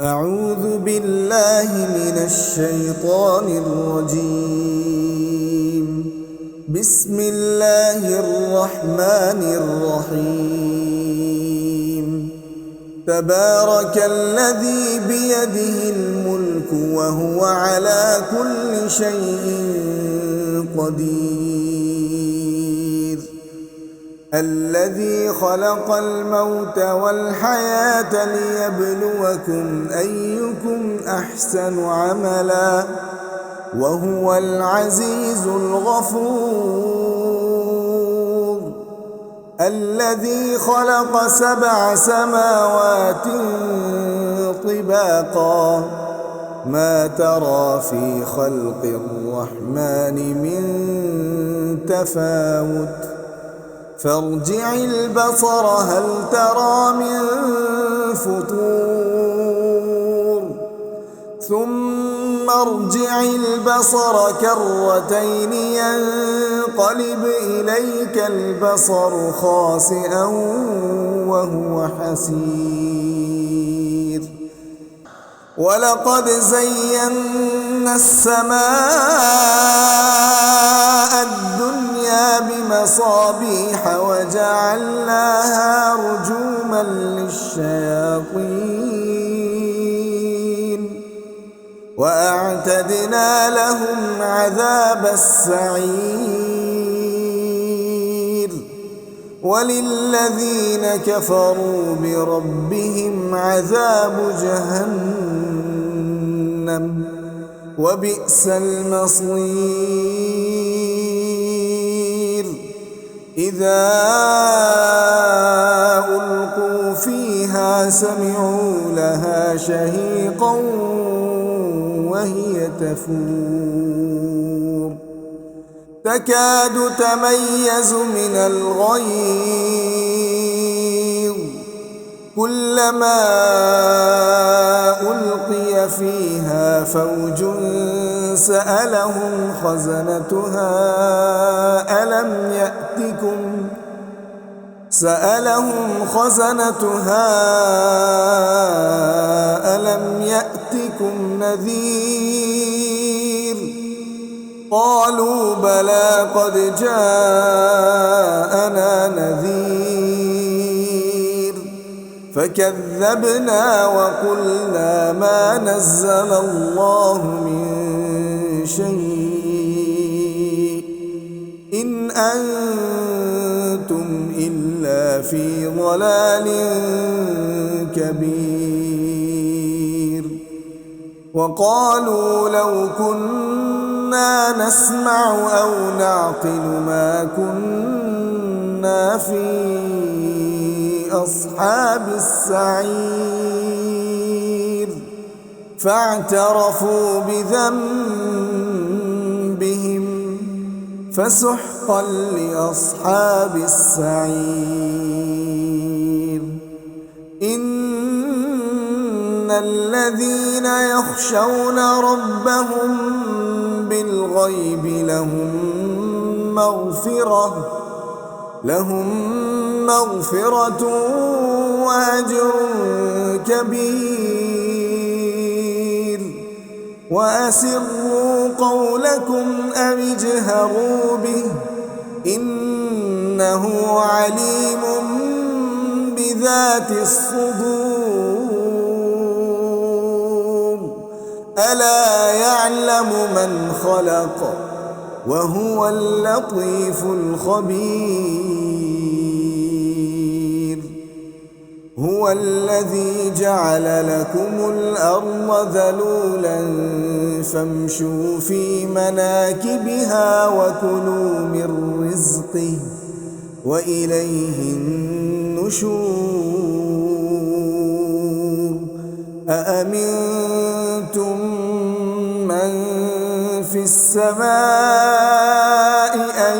أعوذ بالله من الشيطان الرجيم. بسم الله الرحمن الرحيم. تبارك الذي بيده الملك وهو على كل شيء قدير. الذي خلق الموت والحياة ليبلوكم أيكم أحسن عملا وهو العزيز الغفور. الذي خلق 7 سماوات طباقا ما ترى في خلق الرحمن من تفاوت فارجع البصر هل ترى من فطور ثم ارجع البصر كرتين ينقلب إليك البصر خاسئا وهو حسير. ولقد زينا السماء الدنيا بمصابيح وجعلناها رجوما للشياطين وأعتدنا لهم عذاب السعير. وللذين كفروا بربهم عذاب جهنم وبئس المصير. إذا ألقوا فيها سمعوا لها شهيقا وهي تفور تكاد تميز من الغيظ كلما ألقي فيها فوج سألهم خزنتها ألم يأتكم نذير. قالوا بلى قد جاءنا نذير فكذبنا وقلنا ما نزل الله من شيء إن أنتم إلا في ضلال كبير. وقالوا لو كنا نسمع أو نعقل ما كنا في أصحاب السعير. فاعترفوا بذنبهم فسحقا لأصحاب السعير. إن الذين يخشون ربهم بالغيب لهم مغفرة وأجر كبير. وأسروا قولكم أو اجهروا به إنه عليم بذات الصدور. ألا يعلم من خلق وهو اللطيف الخبير. هو الذي جعل لكم الأرض ذلولا فامشوا في مناكبها وكلوا من رزقه وإليه النشور. أأمنتم من في السماء أن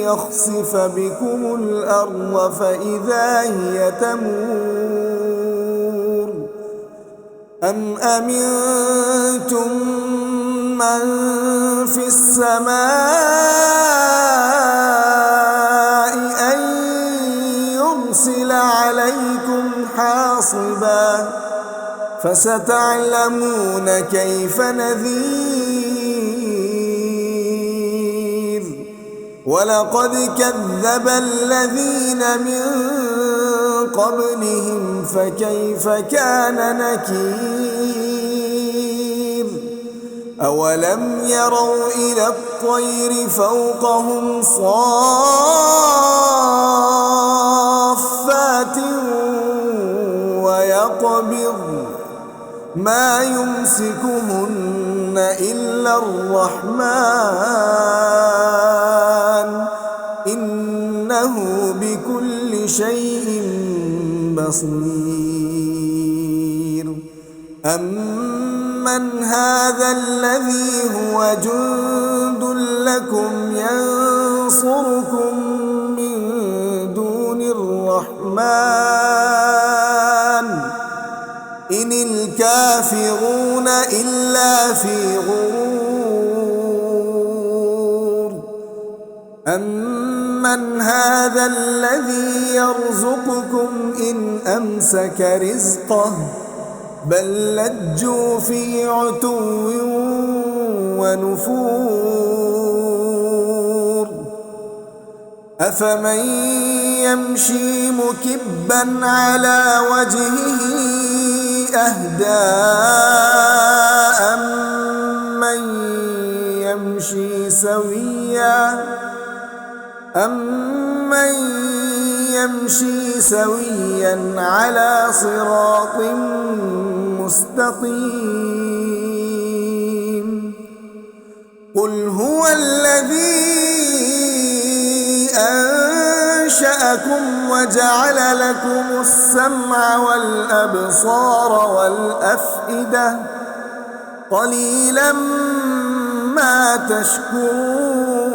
يخسف بكم الأرض فإذا هي تمور أم أمنتم من في السماء أن يرسل عليكم حاصبا فستعلمون كيف نذير. ولقد كذب الذين من قبلهم فكيف كان نكير. أولم يروا إلى الطير فوقهم صافات ويقبض ما يمسكهن إلا الرحمن إنه بكل شيء بصير. أمن هذا الذي هو جند لكم ينصركم من دون الرحمن إن الكافرون إلا في غرور. أمن هذا الذي يرزقكم إن أمسك رزقه بل لجوا في عتو ونفور. أفمن يمشي مكبا على وجهه أهدى أمن يمشي سويا على صراط مستقيم. قل هو الذي أنشأكم وجعل لكم السمع والأبصار والأفئدة قليلا ما تشكرون.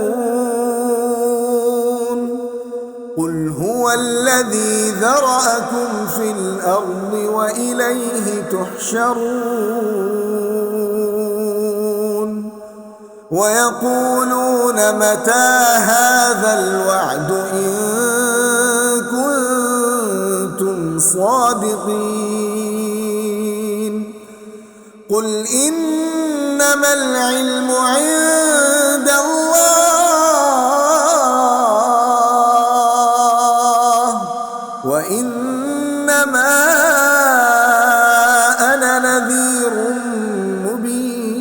قل هو الذي ذرأكم في الأرض وإليه تحشرون. ويقولون متى هذا الوعد إن كنتم صادقين. قل إنما العلم عند الله وإنما أنا نذير مبين.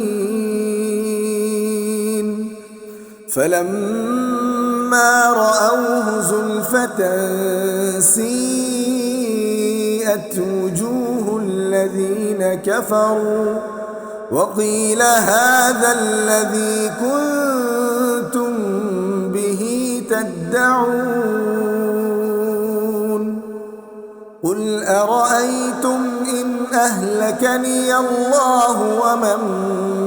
فلما رأوه زلفة سيئت وجوه الذين كفروا وقيل هذا الذي كنتم به تدعون. قل أرأيتم إن أهلكني الله ومن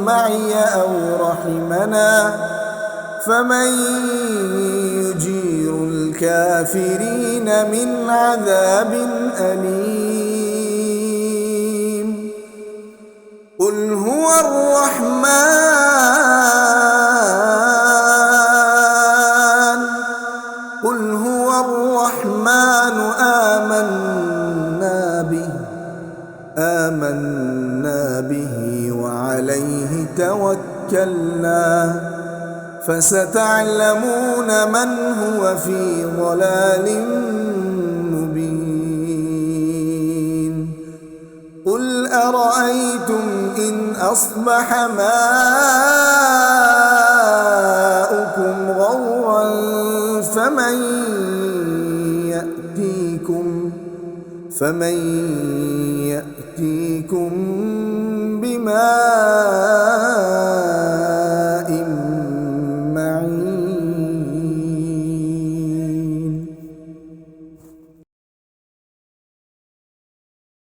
معي أو رحمنا فمن يجير الكافرين من عذاب أليم. قل هو الرحمن آمنا به وعليه توكلنا فستعلمون من هو في ضلال مبين. قل أرأيتم إن أصبح ماؤكم غورا فمن يأتيكم بماء معين. قل هو الذي يأتيكم بماء